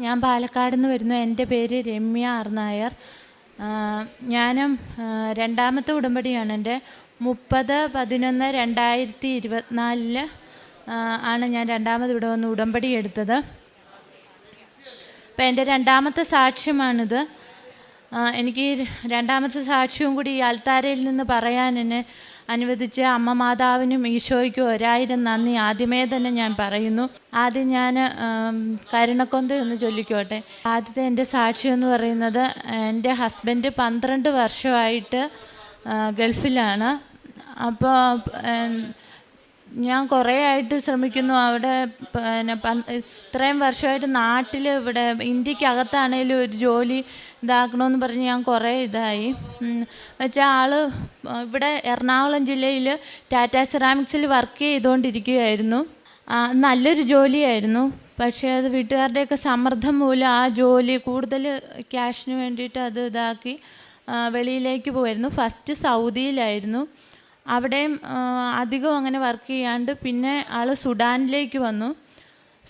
ഞാൻ പാലക്കാട് നിന്ന് വരുന്നു. എൻ്റെ പേര് രമ്യ ആർ നായർ. ഞാനും രണ്ടാമത്തെ ഉടമ്പടിയാണ്. എൻ്റെ 30/11/2024 ആണ് ഞാൻ രണ്ടാമത് ഇവിടെ വന്ന് ഉടമ്പടി എടുത്തത്. അപ്പം എൻ്റെ രണ്ടാമത്തെ സാക്ഷ്യമാണിത്. എനിക്ക് രണ്ടാമത്തെ സാക്ഷ്യവും കൂടി ഈ അൽത്താരയിൽ നിന്ന് പറയാൻ എന്നെ അനുവദിച്ച അമ്മ മാതാവിനും ഈശോയ്ക്കും 1000 നന്ദി ആദ്യമേ തന്നെ ഞാൻ പറയുന്നു. ആദ്യം ഞാൻ കരുണക്കൊന്ത ഒന്ന് ചൊല്ലിക്കോട്ടെ. ആദ്യത്തെ എൻ്റെ സാക്ഷ്യം എന്ന് പറയുന്നത്, എൻ്റെ ഹസ്ബൻഡ് 12 വർഷമായിട്ട് ഗൾഫിലാണ്. അപ്പോൾ ഞാൻ കുറേ ആയിട്ട് ശ്രമിക്കുന്നു. അവിടെ പിന്നെ ഇത്രയും വർഷമായിട്ട് നാട്ടിൽ ഇവിടെ ഇന്ത്യക്കകത്താണേലും ഒരു ജോലി ഇതാക്കണമെന്ന് പറഞ്ഞ് ഞാൻ കുറേ ഇതായി വെച്ചാൽ ആൾ ഇവിടെ എറണാകുളം ജില്ലയിൽ ടാറ്റാ സെറാമിക്സിൽ വർക്ക് ചെയ്തുകൊണ്ടിരിക്കുകയായിരുന്നു. നല്ലൊരു ജോലിയായിരുന്നു. പക്ഷേ അത് വീട്ടുകാരുടെയൊക്കെ സമ്മർദ്ദം മൂലം ആ ജോലി കൂടുതൽ ക്യാഷിന് വേണ്ടിയിട്ട് അത് ഇതാക്കി വെളിയിലേക്ക് പോകുമായിരുന്നു. ഫസ്റ്റ് സൗദിയിലായിരുന്നു. അവിടെയും അധികം അങ്ങനെ വർക്ക് ചെയ്യാണ്ട് പിന്നെ ആൾ സുഡാനിലേക്ക് വന്നു.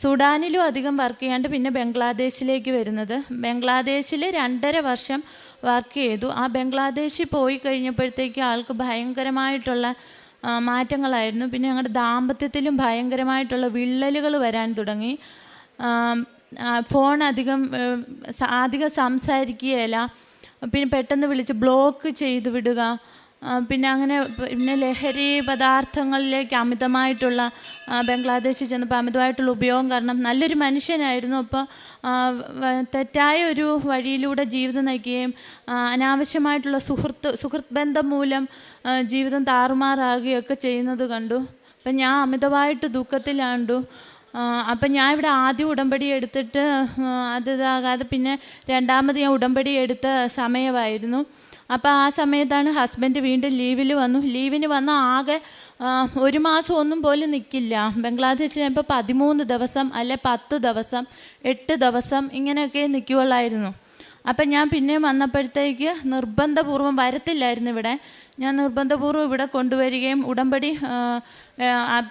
സുഡാനിലും അധികം വർക്ക് ചെയ്യാണ്ട് പിന്നെ ബംഗ്ലാദേശിലേക്ക് വരുന്നത്. ബംഗ്ലാദേശിൽ 2.5 വർഷം വർക്ക് ചെയ്തു. ആ ബംഗ്ലാദേശിൽ പോയി കഴിഞ്ഞപ്പോഴത്തേക്ക് ആൾക്ക് ഭയങ്കരമായിട്ടുള്ള മാറ്റങ്ങളായിരുന്നു. പിന്നെ ഞങ്ങളുടെ ദാമ്പത്യത്തിലും ഭയങ്കരമായിട്ടുള്ള വിള്ളലുകൾ വരാൻ തുടങ്ങി. ഫോൺ അധികം സംസാരിക്കുകയില്ല. പിന്നെ പെട്ടെന്ന് വിളിച്ച് ബ്ലോക്ക് ചെയ്ത് വിടുക. പിന്നെ ലഹരി പദാർത്ഥങ്ങളിലേക്ക് അമിതമായിട്ടുള്ള ബംഗ്ലാദേശിൽ ചെന്നപ്പോൾ അമിതമായിട്ടുള്ള ഉപയോഗം കാരണം നല്ലൊരു മനുഷ്യനായിരുന്നു. അപ്പോൾ തെറ്റായ ഒരു വഴിയിലൂടെ ജീവിതം നയിക്കുകയും അനാവശ്യമായിട്ടുള്ള സുഹൃത്ത് ബന്ധം മൂലം ജീവിതം താറുമാറാകുകയൊക്കെ ചെയ്യുന്നത് കണ്ടു. അപ്പം ഞാൻ അമിതമായിട്ട് ദുഃഖത്തിലാണ്ടു. അപ്പം ഞാൻ ഇവിടെ ആദ്യം ഉടമ്പടി എടുത്തിട്ട് അത് ഇതാകാതെ പിന്നെ രണ്ടാമത് ഞാൻ ഉടമ്പടി എടുത്ത സമയമായിരുന്നു. അപ്പോൾ ആ സമയത്താണ് ഹസ്ബൻഡ് വീണ്ടും ലീവിൽ വന്നു. ലീവിന് വന്ന ആകെ 1 മാസം ഒന്നും പോലും നിൽക്കില്ല. ബംഗ്ലാദേശിൽ ഇപ്പോൾ 13 ദിവസം അല്ലെ 10 ദിവസം 8 ദിവസം ഇങ്ങനെയൊക്കെ നിൽക്കുകയുള്ളായിരുന്നു. അപ്പം ഞാൻ പിന്നെ വന്നപ്പോഴത്തേക്ക് നിർബന്ധപൂർവ്വം വരത്തില്ലായിരുന്നു ഇവിടെ. ഞാൻ നിർബന്ധപൂർവ്വം ഇവിടെ കൊണ്ടുവരികയും ഉടമ്പടി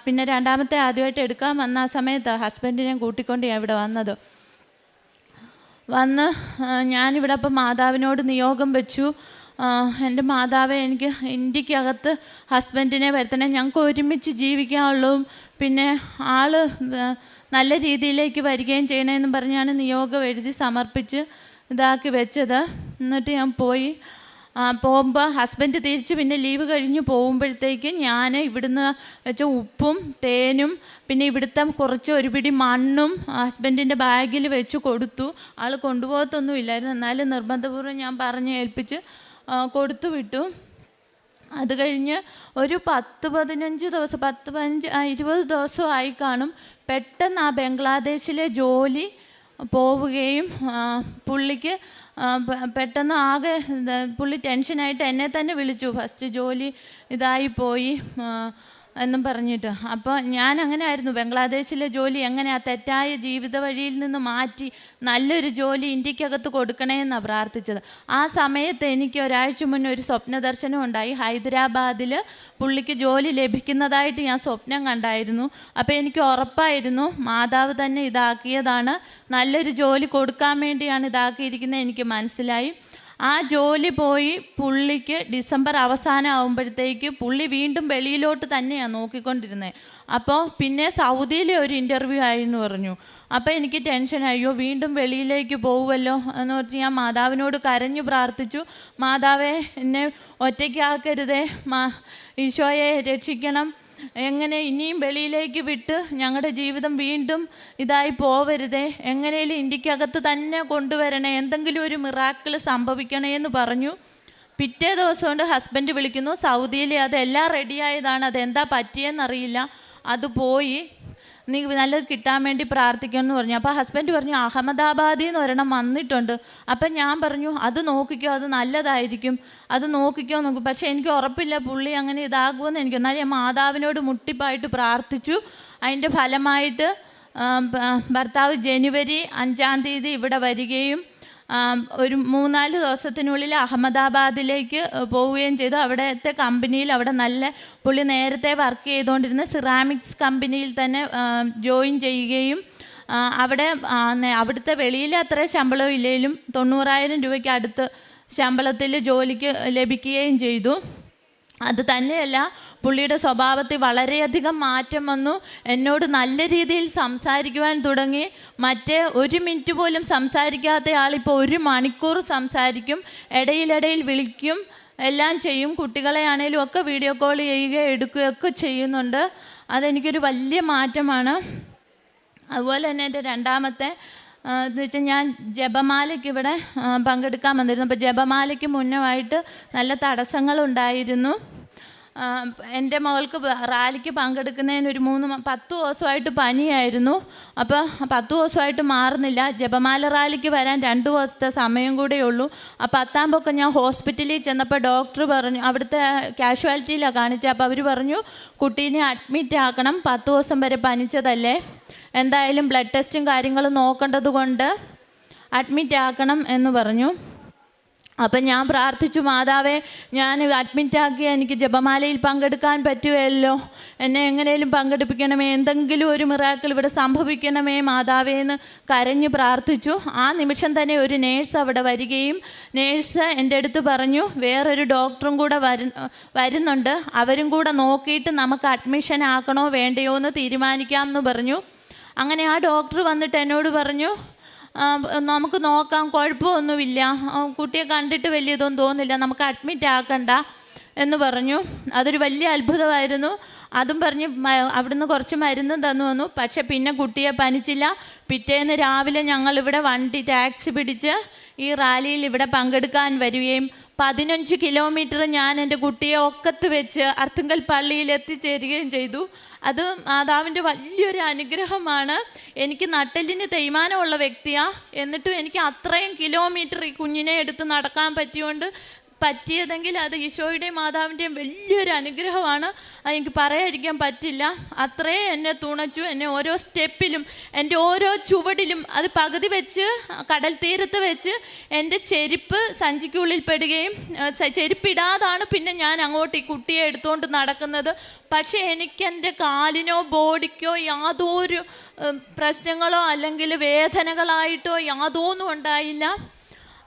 പിന്നെ രണ്ടാമത്തെ ആദ്യമായിട്ട് എടുക്കാൻ വന്ന ആ സമയത്ത് ഹസ്ബൻഡിനെ കൂട്ടിക്കൊണ്ട് ഞാൻ ഇവിടെ വന്ന് ഞാനിവിടെ അപ്പം മാതാവിനോട് നിയോഗം വെച്ചു. എൻ്റെ മാതാവെ, എനിക്ക് ഇന്ത്യക്കകത്ത് ഹസ്ബൻഡിനെ വരുത്തണേ, ഞങ്ങൾക്ക് ഒരുമിച്ച് ജീവിക്കാനുള്ളൂ, പിന്നെ ആൾ നല്ല രീതിയിലേക്ക് വരികയും ചെയ്യണമെന്നും പറഞ്ഞാണ് നിയോഗം എഴുതി സമർപ്പിച്ച് ഇതാക്കി വെച്ചത്. എന്നിട്ട് ഞാൻ പോകുമ്പോൾ ഹസ്ബൻഡ് തിരിച്ച് പിന്നെ ലീവ് കഴിഞ്ഞ് പോകുമ്പോഴത്തേക്ക് ഞാൻ ഇവിടുന്ന് വെച്ചാൽ ഉപ്പും തേനും പിന്നെ ഇവിടുത്തെ കുറച്ച് ഒരു പിടി മണ്ണും ഹസ്ബൻഡിൻ്റെ ബാഗിൽ വെച്ച് കൊടുത്തു. ആൾ കൊണ്ടുപോകത്തൊന്നും ഇല്ലായിരുന്നു. എന്നാലും നിർബന്ധപൂർവ്വം ഞാൻ പറഞ്ഞ് ഏൽപ്പിച്ച് കൊടുത്തു വിട്ടു. അത് കഴിഞ്ഞ് ഒരു 10-15 ദിവസം 20 ദിവസമായി കാണും. പെട്ടെന്ന് ആ ബംഗ്ലാദേശിലെ ജോലി പോവുകയും പുള്ളിക്ക് പെട്ടെന്ന് ആകെ പുള്ളി ടെൻഷനായിട്ട് എന്നെ തന്നെ വിളിച്ചു. ഫസ്റ്റ് ജോലി ഇതായിപ്പോയി എന്നും പറഞ്ഞിട്ട്. അപ്പോൾ ഞാൻ അങ്ങനെ ആയിരുന്നു. ബംഗ്ലാദേശിലെ ജോലി എങ്ങനെ ആ തെറ്റായ ജീവിത വഴിയിൽ നിന്ന് മാറ്റി നല്ലൊരു ജോലി ഇന്ത്യക്കകത്ത് കൊടുക്കണമെന്നാണ് പ്രാർത്ഥിച്ചത്. ആ സമയത്ത് എനിക്ക് ഒരാഴ്ച മുന്നേ ഒരു സ്വപ്ന ദർശനം ഉണ്ടായി. ഹൈദരാബാദിൽ പുള്ളിക്ക് ജോലി ലഭിക്കുന്നതായിട്ട് ഞാൻ സ്വപ്നം കണ്ടായിരുന്നു. അപ്പോൾ എനിക്ക് ഉറപ്പായിരുന്നു മാതാവ് തന്നെ ഇതാക്കിയതാണ്, നല്ലൊരു ജോലി കൊടുക്കാൻ വേണ്ടിയാണ് ഇതാക്കിയിരിക്കുന്നത് എനിക്ക് മനസ്സിലായി. ആ ജോലി പോയി പുള്ളിക്ക് ഡിസംബർ അവസാനം ആകുമ്പോഴത്തേക്ക് പുള്ളി വീണ്ടും വെളിയിലോട്ട് തന്നെയാണ് നോക്കിക്കൊണ്ടിരുന്നത്. അപ്പോൾ പിന്നെ സൗദിയിലെ ഒരു ഇൻ്റർവ്യൂ ആയെന്ന് പറഞ്ഞു. അപ്പോൾ എനിക്ക് ടെൻഷനായോ, വീണ്ടും വെളിയിലേക്ക് പോകുമല്ലോ എന്ന് പറഞ്ഞ് ഞാൻ മാതാവിനോട് കരഞ്ഞു പ്രാർത്ഥിച്ചു. മാതാവേ, എന്നെ ഒറ്റയ്ക്കാക്കരുതേ, ഈശോയെ രക്ഷിക്കണം, എങ്ങനെ ഇനിയും വെളിയിലേക്ക് വിട്ട് ഞങ്ങളുടെ ജീവിതം വീണ്ടും ഇതായി പോവരുതേ, എങ്ങനെയും ഇന്ത്യക്കകത്ത് തന്നെ കൊണ്ടുവരണേ, എന്തെങ്കിലും ഒരു മിറാക്കിൾ സംഭവിക്കണേ എന്ന് പറഞ്ഞു. പിറ്റേ ദിവസം കൊണ്ട് ഹസ്ബൻഡ് വിളിക്കുന്നു, സൗദിയിൽ അതെല്ലാം റെഡിയായതാണ്, അതെന്താ പറ്റിയെന്നറിയില്ല, അത് പോയി, നീ നല്ലത് കിട്ടാൻ വേണ്ടി പ്രാർത്ഥിക്കണമെന്ന് പറഞ്ഞു. അപ്പോൾ ഹസ്ബൻഡ് പറഞ്ഞു, അഹമ്മദാബാദിൽ നിന്ന് ഒരെണ്ണം വന്നിട്ടുണ്ട്. അപ്പം ഞാൻ പറഞ്ഞു, അത് നോക്കിക്കോ, അത് നല്ലതായിരിക്കും, അത് നോക്കിക്കോ നോക്കും. പക്ഷേ എനിക്ക് ഉറപ്പില്ല പുള്ളി അങ്ങനെ ഇതാകുമെന്ന് എനിക്ക്. എന്നാൽ ഞാൻ മാതാവിനോട് മുട്ടിപ്പായിട്ട് പ്രാർത്ഥിച്ചു. അതിൻ്റെ ഫലമായിട്ട് ഭർത്താവ് ജനുവരി 5-ാം തീയതി ഇവിടെ വരികയും ഒരു 3-4 ദിവസത്തിനുള്ളിൽ അഹമ്മദാബാദിലേക്ക് പോവുകയും ചെയ്തു. അവിടുത്തെ കമ്പനിയിൽ അവിടെ നല്ല പുള്ളി നേരത്തെ വർക്ക് ചെയ്തുകൊണ്ടിരുന്ന സിറാമിക്സ് കമ്പനിയിൽ തന്നെ ജോയിൻ ചെയ്യുകയും അവിടെ അവിടുത്തെ വെളിയിൽ അത്ര ശമ്പളം ഇല്ലെങ്കിലും 90,000 രൂപയ്ക്ക് അടുത്ത് ശമ്പളത്തിൽ ജോലിക്ക് ലഭിക്കുകയും ചെയ്തു. അത് തന്നെയല്ല, പുള്ളിയുടെ സ്വഭാവത്തിൽ വളരെയധികം മാറ്റം വന്നു. എന്നോട് നല്ല രീതിയിൽ സംസാരിക്കുവാൻ തുടങ്ങി. മറ്റേ 1 മിനിറ്റ് പോലും സംസാരിക്കാത്ത ആളിപ്പോൾ 1 മണിക്കൂർ സംസാരിക്കും, ഇടയിലിടയിൽ വിളിക്കും, എല്ലാം ചെയ്യും. കുട്ടികളെ ആണെങ്കിലും ഒക്കെ വീഡിയോ കോൾ ചെയ്യുകയും എടുക്കുകയൊക്കെ ചെയ്യുന്നുണ്ട്. അതെനിക്കൊരു വലിയ മാറ്റമാണ്. അതുപോലെ തന്നെ എൻ്റെ രണ്ടാമത്തെ എന്ന് വെച്ചാൽ, ഞാൻ ജപമാലയ്ക്ക് ഇവിടെ പങ്കെടുക്കാൻ വന്നിരുന്നു. അപ്പോൾ ജപമാലയ്ക്ക് മുന്നമായിട്ട് നല്ല തടസ്സങ്ങളുണ്ടായിരുന്നു. എൻ്റെ മകൾക്ക് റാലിക്ക് പങ്കെടുക്കുന്നതിന് ഒരു 10 ദിവസമായിട്ട് പനിയായിരുന്നു. അപ്പോൾ 10 ദിവസമായിട്ട് മാറുന്നില്ല. ജപമാല റാലിക്ക് വരാൻ 2 ദിവസത്തെ സമയം കൂടെ ഉള്ളൂ. ആ 10ാം പൊക്കം ഞാൻ ഹോസ്പിറ്റലിൽ ചെന്നപ്പോൾ ഡോക്ടർ പറഞ്ഞു, അവിടുത്തെ കാഷ്വാലിറ്റിയിലാണ് കാണിച്ചത്. അപ്പോൾ അവർ പറഞ്ഞു, കുട്ടീനെ അഡ്മിറ്റ് ആക്കണം, 10 ദിവസം വരെ പനിച്ചതല്ലേ, എന്തായാലും ബ്ലഡ് ടെസ്റ്റും കാര്യങ്ങളും നോക്കേണ്ടത് കൊണ്ട് അഡ്മിറ്റ് ആക്കണം എന്ന് പറഞ്ഞു. അപ്പം ഞാൻ പ്രാർത്ഥിച്ചു, മാതാവേ, ഞാൻ അഡ്മിറ്റാക്കിയാൽ എനിക്ക് ജപമാലയിൽ പങ്കെടുക്കാൻ പറ്റുമല്ലോ, എന്നെ എങ്ങനെയും പങ്കെടുപ്പിക്കണമേ, എന്തെങ്കിലും ഒരു മിറാക്കിൾ ഇവിടെ സംഭവിക്കണമേ മാതാവേ എന്ന് കരഞ്ഞ് പ്രാർത്ഥിച്ചു. ആ നിമിഷം തന്നെ ഒരു നേഴ്സ് അവിടെ വരികയും നേഴ്സ് എൻ്റെ അടുത്ത് പറഞ്ഞു, വേറൊരു ഡോക്ടറും കൂടെ വരുന്നുണ്ട്, അവരും കൂടെ നോക്കിയിട്ട് നമുക്ക് അഡ്മിഷൻ ആക്കണോ വേണ്ടയോ എന്ന് തീരുമാനിക്കാമെന്ന് പറഞ്ഞു. അങ്ങനെ ആ ഡോക്ടർ വന്നിട്ട് എന്നോട് പറഞ്ഞു, നമുക്ക് നോക്കാം, കുഴപ്പമൊന്നുമില്ല, കുട്ടിയെ കണ്ടിട്ട് വലിയതൊന്നും തോന്നില്ല, നമുക്ക് അഡ്മിറ്റ് ആക്കണ്ട എന്ന് പറഞ്ഞു. അതൊരു വലിയ അത്ഭുതമായിരുന്നു. അതും പറഞ്ഞ് അവിടുന്ന് കുറച്ച് മരുന്നും തന്നു വന്നു. പക്ഷെ പിന്നെ കുട്ടിയെ പനിച്ചില്ല. പിറ്റേന്ന് രാവിലെ ഞങ്ങളിവിടെ ടാക്സി പിടിച്ച് ഈ റാലിയിൽ ഇവിടെ പങ്കെടുക്കാൻ വരികയും 15 കിലോമീറ്റർ ഞാൻ എൻ്റെ കുട്ടിയെ ഒക്കത്ത് വെച്ച് അർത്തുങ്കൽ പള്ളിയിൽ എത്തിച്ചേരുകയും ചെയ്തു. അത് മാതാവിൻ്റെ വലിയൊരു അനുഗ്രഹമാണ്. എനിക്ക് നട്ടെല്ലിന് തേയ്മാനമുള്ള വ്യക്തിയാണ്, എന്നിട്ടും എനിക്ക് അത്രയും കിലോമീറ്റർ ഈ കുഞ്ഞിനെ എടുത്ത് നടക്കാൻ പറ്റിയതെങ്കിൽ അത് ഈശോയുടെയും മാതാവിൻ്റെയും വലിയൊരു അനുഗ്രഹമാണ്. അതെനിക്ക് പറയാതിരിക്കാൻ പറ്റില്ല. അത്രയും എന്നെ തുണച്ചു. എന്നെ ഓരോ സ്റ്റെപ്പിലും എൻ്റെ ഓരോ ചുവടിലും അത് പകുതി വെച്ച് കടൽ തീരത്ത് വെച്ച് എൻ്റെ ചെരുപ്പ് സഞ്ചിക്കുള്ളിൽ പെടുകയും ചെരുപ്പിടാതാണ് പിന്നെ ഞാൻ അങ്ങോട്ട് ഈ കുട്ടിയെ എടുത്തുകൊണ്ട് നടക്കുന്നത്. പക്ഷേ എനിക്ക് എൻ്റെ കാലിനോ ബോഡിക്കോ യാതൊരു പ്രശ്നങ്ങളോ അല്ലെങ്കിൽ വേദനകളായിട്ടോ യാതൊന്നും ഉണ്ടായില്ല.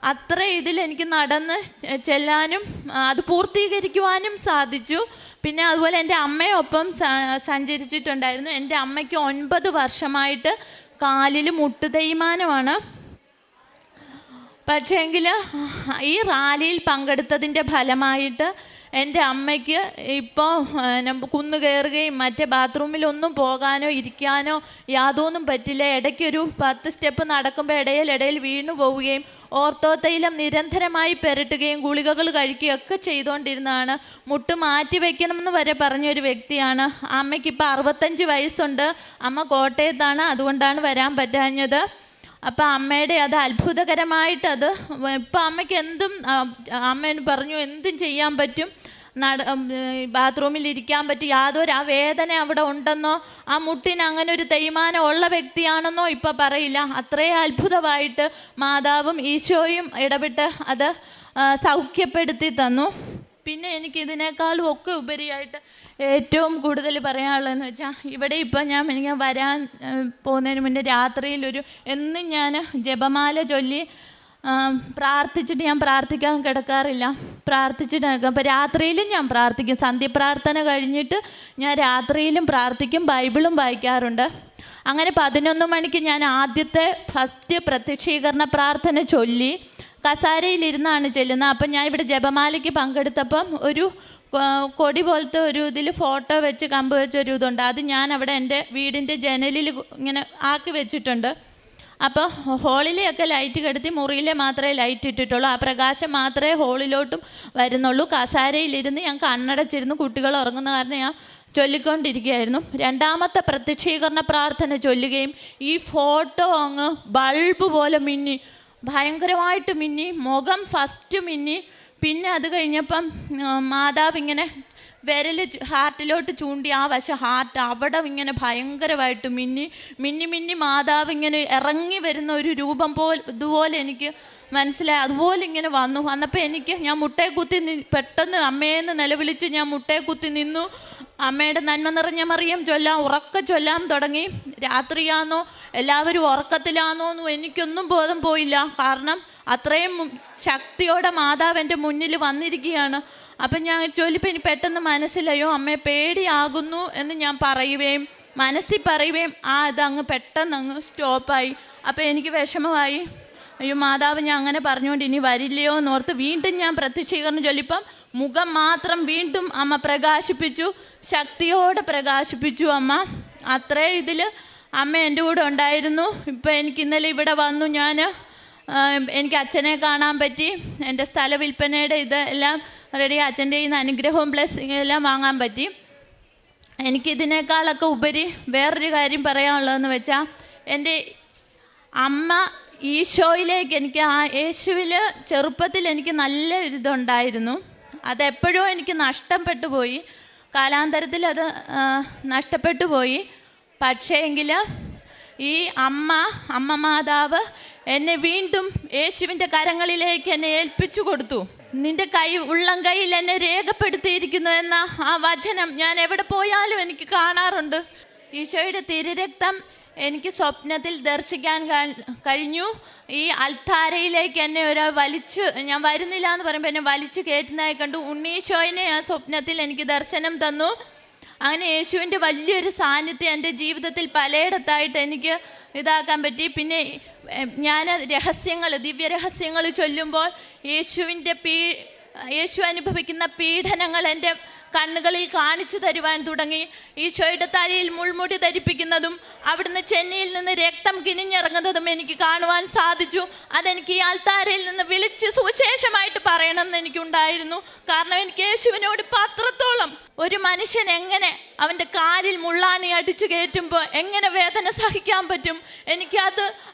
അത്ര ഇതിലെനിക്ക് നടന്ന് ചെല്ലാനും അത് പൂർത്തീകരിക്കുവാനും സാധിച്ചു. പിന്നെ അതുപോലെ എൻ്റെ അമ്മയൊപ്പം സഞ്ചരിച്ചിട്ടുണ്ടായിരുന്നു. എൻ്റെ അമ്മയ്ക്ക് 9 വർഷമായിട്ട് കാലിൽ മുട്ട് തേയ്മാനമാണ്. പക്ഷേങ്കിൽ ഈ റാലിയിൽ പങ്കെടുത്തതിൻ്റെ ഫലമായിട്ട് എൻ്റെ അമ്മയ്ക്ക് ഇപ്പോൾ കുന്നു കയറുകയും മറ്റേ ബാത്റൂമിലൊന്നും പോകാനോ ഇരിക്കാനോ യാതൊന്നും പറ്റില്ല. ഇടയ്ക്കൊരു 10 സ്റ്റെപ്പ് നടക്കുമ്പോൾ ഇടയിൽ വീണു പോവുകയും ഓർത്തോത്തൈലം നിരന്തരമായി പെരട്ടുകയും ഗുളികകൾ കഴിക്കുകയൊക്കെ ചെയ്തുകൊണ്ടിരുന്നതാണ്. മുട്ട് മാറ്റി വയ്ക്കണമെന്ന് വരെ പറഞ്ഞൊരു വ്യക്തിയാണ്. അമ്മയ്ക്കിപ്പോൾ 65 വയസ്സുണ്ട്. അമ്മ കോട്ടയത്താണ്, അതുകൊണ്ടാണ് വരാൻ പറ്റാഞ്ഞത്. അപ്പം അമ്മയുടെ അത് അത്ഭുതകരമായിട്ട് ഇപ്പം അമ്മയ്ക്ക് അമ്മേന് പറഞ്ഞു എന്തും ചെയ്യാൻ പറ്റും, ബാത്റൂമിൽ ഇരിക്കാൻ പറ്റും, യാതൊരു ആ വേദന അവിടെ ഉണ്ടെന്നോ ആ മുട്ടിന് അങ്ങനെ ഒരു തേയ്മാനം ഉള്ള വ്യക്തിയാണെന്നോ ഇപ്പം പറയില്ല. അത്രയും അത്ഭുതമായിട്ട് മാതാവും ഈശോയും ഇടപെട്ട് അത് സൗഖ്യപ്പെടുത്തി തന്നു. പിന്നെ എനിക്കിതിനേക്കാളും ഒക്കെ ഉപരിയായിട്ട് ഏറ്റവും കൂടുതൽ പറയാനുള്ളതെന്ന് വെച്ചാൽ, ഇവിടെ ഇപ്പം എനിക്ക് വരാൻ പോകുന്നതിന് മുന്നേ രാത്രിയിൽ എന്നും ഞാൻ ജപമാല ചൊല്ലി പ്രാർത്ഥിച്ചിട്ട് ഞാൻ പ്രാർത്ഥിക്കാൻ കിടക്കാറില്ല. പ്രാർത്ഥിച്ചിട്ട് അപ്പോൾ രാത്രിയിലും ഞാൻ പ്രാർത്ഥിക്കും. സന്ധ്യപ്രാർത്ഥന കഴിഞ്ഞിട്ട് ഞാൻ രാത്രിയിലും പ്രാർത്ഥിക്കും, ബൈബിളും വായിക്കാറുണ്ട്. അങ്ങനെ 11 മണിക്ക് ഞാൻ ഫസ്റ്റ് പ്രത്യക്ഷീകരണ പ്രാർത്ഥന ചൊല്ലി കസാരയിലിരുന്നാണ് ചെല്ലുന്നത്. അപ്പം ഞാൻ ഇവിടെ ജപമാലയ്ക്ക് പങ്കെടുത്തപ്പം ഒരു കൊടി പോലത്തെ ഒരു ഇതിൽ ഫോട്ടോ വെച്ച് കമ്പ് വെച്ചൊരു ഇതുണ്ട്. അത് ഞാൻ അവിടെ എൻ്റെ വീടിൻ്റെ ജനലിൽ ഇങ്ങനെ ആക്കി വെച്ചിട്ടുണ്ട്. അപ്പോൾ ഹോളിലെയൊക്കെ ലൈറ്റ് കെടുത്തി മുറിയിലെ മാത്രമേ ലൈറ്റ് ഇട്ടിട്ടുള്ളൂ. ആ പ്രകാശം മാത്രമേ ഹോളിലോട്ടും വരുന്നുള്ളൂ. കസാരയിലിരുന്ന് ഞാൻ കണ്ണടച്ചിരുന്ന് കുട്ടികൾ ഉറങ്ങുന്ന കാരണം ഞാൻ ചൊല്ലിക്കൊണ്ടിരിക്കുകയായിരുന്നു. രണ്ടാമത്തെ പ്രത്യക്ഷീകരണ പ്രാർത്ഥന ചൊല്ലുകയും ഈ ഫോട്ടോ അങ്ങ് ബൾബ് പോലെ മിന്നി, ഭയങ്കരമായിട്ട് മിന്നി. മുഖം ഫസ്റ്റ് മിന്നി. പിന്നെ അത് കഴിഞ്ഞപ്പം മാതാവ് ഇങ്ങനെ വിരൽ ഹാർട്ടിലോട്ട് ചൂണ്ടി ആ വശം ഹാർട്ട് അവിടെ ഇങ്ങനെ ഭയങ്കരമായിട്ട് മിന്നി മാതാവ് ഇങ്ങനെ ഇറങ്ങി വരുന്ന ഒരു രൂപം ഇതുപോലെ എനിക്ക് മനസ്സിലായി. അതുപോലെ ഇങ്ങനെ വന്നപ്പോൾ ഞാൻ മുട്ടയെ കുത്തി പെട്ടെന്ന് അമ്മയെന്ന് നിലവിളിച്ച് ഞാൻ മുട്ടയെ കുത്തി നിന്നു. അമ്മയുടെ നന്മ നിറഞ്ഞ മറിയം ചൊല്ലാം, ചൊല്ലാൻ തുടങ്ങി. രാത്രിയാണോ എല്ലാവരും ഉറക്കത്തിലാണോ എന്നും എനിക്കൊന്നും ബോധം പോയില്ല. കാരണം അത്രയും ശക്തിയോടെ മാതാവ് എൻ്റെ മുന്നിൽ വന്നിരിക്കുകയാണ്. അപ്പം ഞാൻ ചൊല്ലിപ്പോൾ എനിക്ക് പെട്ടെന്ന് മനസ്സിലായോ അമ്മയെ പേടിയാകുന്നു എന്ന് ഞാൻ പറയുകയും മനസ്സിൽ പറയുകയും ഇതങ്ങ് പെട്ടെന്ന് അങ്ങ് സ്റ്റോപ്പായി. അപ്പം എനിക്ക് വിഷമമായി. അയ്യോ മാതാവ് ഞാൻ അങ്ങനെ പറഞ്ഞുകൊണ്ട് ഇനി വരില്ലയോ എന്നോർത്ത് വീണ്ടും ഞാൻ പ്രത്യക്ഷീകരണം ചൊല്ലിപ്പം മുഖം മാത്രം വീണ്ടും അമ്മ പ്രകാശിപ്പിച്ചു, ശക്തിയോടെ പ്രകാശിപ്പിച്ചു അമ്മ. അത്രേ ഇതിൽ അമ്മ എൻ്റെ കൂടെ ഉണ്ടായിരുന്നു. ഇപ്പം എനിക്ക് ഇന്നലെ ഇവിടെ വന്നു, എനിക്ക് അച്ഛനെ കാണാൻ പറ്റി. എൻ്റെ സ്ഥല വിൽപ്പനയുടെ ഇതെല്ലാം റെഡി, അച്ഛൻ്റെ ഈ അനുഗ്രഹവും ബ്ലെസ്സിങ് എല്ലാം വാങ്ങാൻ പറ്റി. എനിക്കിതിനേക്കാളൊക്കെ ഉപരി വേറൊരു കാര്യം പറയാനുള്ളതെന്ന് വെച്ചാൽ എൻ്റെ അമ്മ ഈശോയിലേക്ക് എനിക്ക് യേശുവിൽ ചെറുപ്പത്തിൽ എനിക്ക് നല്ല ഒരിതുണ്ടായിരുന്നു. അതെപ്പോഴും എനിക്ക് നഷ്ടപ്പെട്ടു പോയി, കാലാന്തരത്തിൽ അത് നഷ്ടപ്പെട്ടു പോയി. പക്ഷേ എങ്കിൽ ഈ അമ്മ മാതാവ് എന്നെ വീണ്ടും യേശുവിൻ്റെ കരങ്ങളിലേക്ക് എന്നെ ഏൽപ്പിച്ചു കൊടുത്തു. നിന്റെ ഉള്ളം കൈയിൽ എന്നെ രേഖപ്പെടുത്തിയിരിക്കുന്നു എന്ന ആ വചനം ഞാൻ എവിടെ പോയാലും എനിക്ക് കാണാറുണ്ട്. ഈശോയുടെ തിരുരക്തം എനിക്ക് സ്വപ്നത്തിൽ ദർശിക്കാൻ കഴിഞ്ഞു. ഈ അൽത്താരയിലേക്ക് എന്നെ ഒരാൾ ഞാൻ വരുന്നില്ല എന്ന് പറയുമ്പോൾ എന്നെ വലിച്ചു കയറ്റുന്നതായി കണ്ടു. ഉണ്ണീശോയിനെ ആ സ്വപ്നത്തിൽ എനിക്ക് ദർശനം തന്നു. അങ്ങനെ യേശുവിൻ്റെ വലിയൊരു സാന്നിധ്യം എൻ്റെ ജീവിതത്തിൽ പലയിടത്തായിട്ട് എനിക്ക് ഇതാക്കാൻ പറ്റി. പിന്നെ ഞാൻ ദിവ്യരഹസ്യങ്ങൾ ചൊല്ലുമ്പോൾ യേശു അനുഭവിക്കുന്ന പീഡനങ്ങൾ എൻ്റെ കണ്ണുകളിൽ കാണിച്ചു തരുവാൻ തുടങ്ങി. ഈശോയുടെ തലയിൽ മുൾമുടി ധരിപ്പിക്കുന്നതും അവിടുന്ന് ചെന്നിയിൽ നിന്ന് രക്തം കിനിഞ്ഞിറങ്ങുന്നതും എനിക്ക് കാണുവാൻ സാധിച്ചു. അതെനിക്ക് ഈ ആൾത്താരയിൽ നിന്ന് വിളിച്ച് സുവിശേഷമായിട്ട് പറയണമെന്ന് എനിക്കുണ്ടായിരുന്നു. കാരണം എനിക്ക് യേശുവിനോട് അത്രത്തോളം ഒരു മനുഷ്യൻ എങ്ങനെ അവൻ്റെ കാലിൽ മുള്ളാണി അടിച്ചു കയറ്റുമ്പോൾ എങ്ങനെ വേദന സഹിക്കാൻ പറ്റും,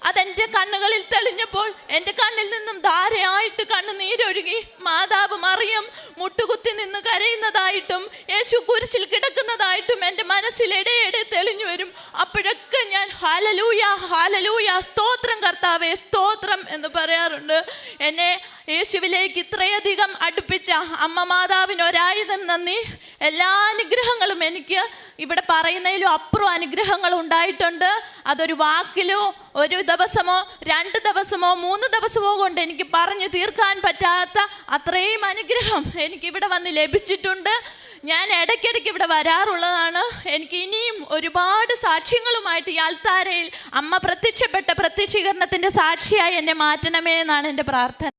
അതെൻ്റെ കണ്ണുകളിൽ തെളിഞ്ഞപ്പോൾ എൻ്റെ കണ്ണിൽ നിന്നും ധാരയായിട്ട് കണ്ണുനീരൊഴുകി. മാതാവ് മറിയം മുട്ടുകുത്തി നിന്ന് കരയുന്നതായിട്ടും യേശു കുരിശിൽ കിടക്കുന്നതായിട്ടും എൻ്റെ മനസ്സിലിടയിടെ തെളിഞ്ഞു വരും. അപ്പോഴൊക്കെ ഞാൻ ഹല്ലേലൂയ ഹല്ലേലൂയ, സ്തോത്രം കർത്താവേ സ്തോത്രം എന്ന് പറയാറുണ്ട്. എന്നെ യേശുവിലേക്ക് ഇത്രയധികം അടുപ്പിച്ച അമ്മ മാതാവിന് 1000 നന്ദി. എല്ലാ അനുഗ്രഹങ്ങളും എനിക്ക് ഇവിടെ പറയുന്നതിലും അപ്പുറം അനുഗ്രഹങ്ങൾ ഉണ്ടായിട്ടുണ്ട്. അതൊരു വാക്കിലോ ഒരു ദിവസമോ 2 ദിവസമോ 3 ദിവസമോ കൊണ്ട് എനിക്ക് പറഞ്ഞു തീർക്കാൻ പറ്റാത്ത അത്രയും അനുഗ്രഹം എനിക്കിവിടെ വന്ന് ലഭിച്ചിട്ടുണ്ട്. ഞാൻ ഇടയ്ക്കിടയ്ക്ക് ഇവിടെ വരാറുള്ളതാണ്. എനിക്ക് ഇനിയും ഒരുപാട് സാക്ഷ്യങ്ങളുമായിട്ട് ഈ അൽത്താരയിൽ അമ്മ പ്രത്യക്ഷപ്പെട്ട പ്രത്യക്ഷീകരണത്തിൻ്റെ സാക്ഷിയായി എന്നെ മാറ്റണമേ എന്നാണ് എൻ്റെ പ്രാർത്ഥന.